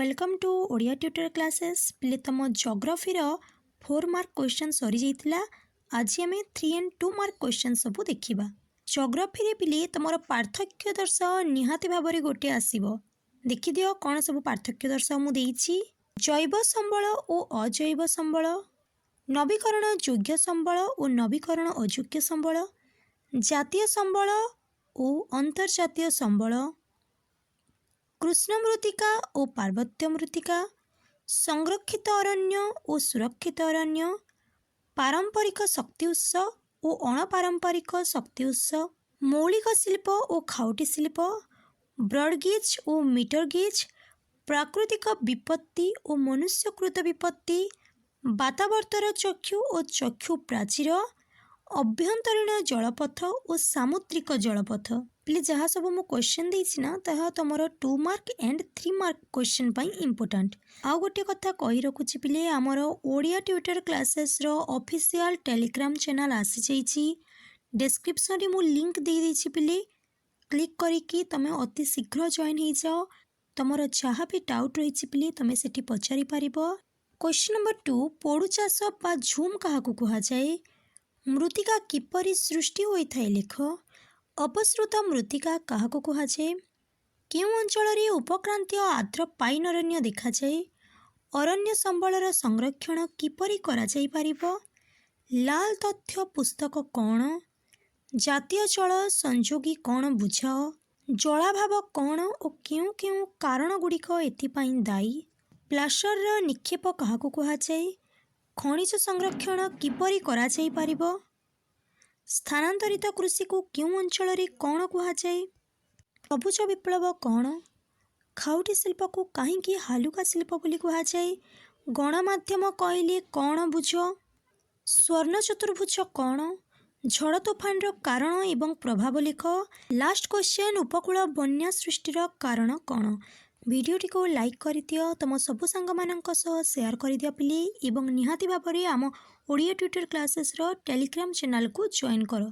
Welcome to Odia tutor classes पिले तुम geography 4 mark question सरी जाइतिला। आज आम 3 and 2 मार्क क्वेश्चन सब देखा। जियोग्राफी पिले तुम पार्थक्य दर्श निहाती भाव में गोटे आसो देखिद कौन सब पार्थक्य दर्श मुझे जैव संबल और अजैव संबल, नवीकरण योग्य संबल और नवीकरण अयोग्य संबल, जातीय संबल और अंतर्जातीय संबल, कृष्ण मृत्तिका और पार्वत्य मृत्तिका, संरक्षित अरण्य और सुरक्षित अरण्य, पारंपरिक शक्ति उत्स और अणपारंपरिक शक्ति उत्स, मौलिक शिल्प और खाउटी शिल्प, ब्रॉडगेज और मीटर गेज, प्राकृतिक विपत्ति और मनुष्यकृत विपत्ति, वातावर्तर चक्षु और चक्षु प्राचीर, अभ्यंतरीण जलपथ और सामुद्रिक जलपथ। प्लीज जहाँ सब मु क्वेश्चन देछि ना तहा तुमर 2 mark and 3 mark question pi important. आउ गोटे कथा कही रखुछि पिले आमर ओडिया ट्यूटर क्लासेस रो ऑफिशियल टेलीग्राम चैनल आसी जाइछि। डिस्क्रिप्शन रे मु लिंक दे देछि पिले, क्लिक करिकि तमे अति शीघ्र जॉइन हो जाओ। तुमर जहाँ भी डाउट रही पिले तमे सेठी पचारि पारिबो। क्वेश्चन नंबर 2, पोडु चाष बा झूम काहाकु कुहा जाए? मृत्तिका किपरि सृष्टि होइथाय लेख। अपसृत मृत्तिका काहाकु कुहा जाए? केउ अंचल रे उपक्रांतीय आर्द्र पाइन अरण्य देखा जाए? अरण्य संबलर संरक्षण किपरि करा जाई पारिबो? लाल तथ्य पुस्तक कौन? जातीय जल संजोगी कौन बुझाओ? जलाभाव कौन और केउ केउ कारण गुड़िक एथिपाई दायी? प्लास्टर निक्षेप काहाकु कुहा जाए? खनिज संरक्षण किपरि करा जाई पारिबो? स्थानांतरित कृषि को क्यों अंचल रे कौन कुहा जाए? सबुज विप्लव कौन? खाउटी शिल्प को कहीं हालुका शिल्प बोली कुहा जाए? गणमाध्यम कहले कौन बुझ? स्वर्ण चतुर्भुज कौन? झड़ तोफान कारण एवं प्रभाव लिख। लास्ट क्वेश्चन, उपकूल बन्या सृष्टिर कारण कौन? वीडियोटी को लाइक कर दियो, तुम सब सांग मानक सह शेयर कर दिया पिले एवं निहाती भाव में आम ओडिया ट्यूटर क्लासेस रो टेलीग्राम चैनल को जॉइन करो।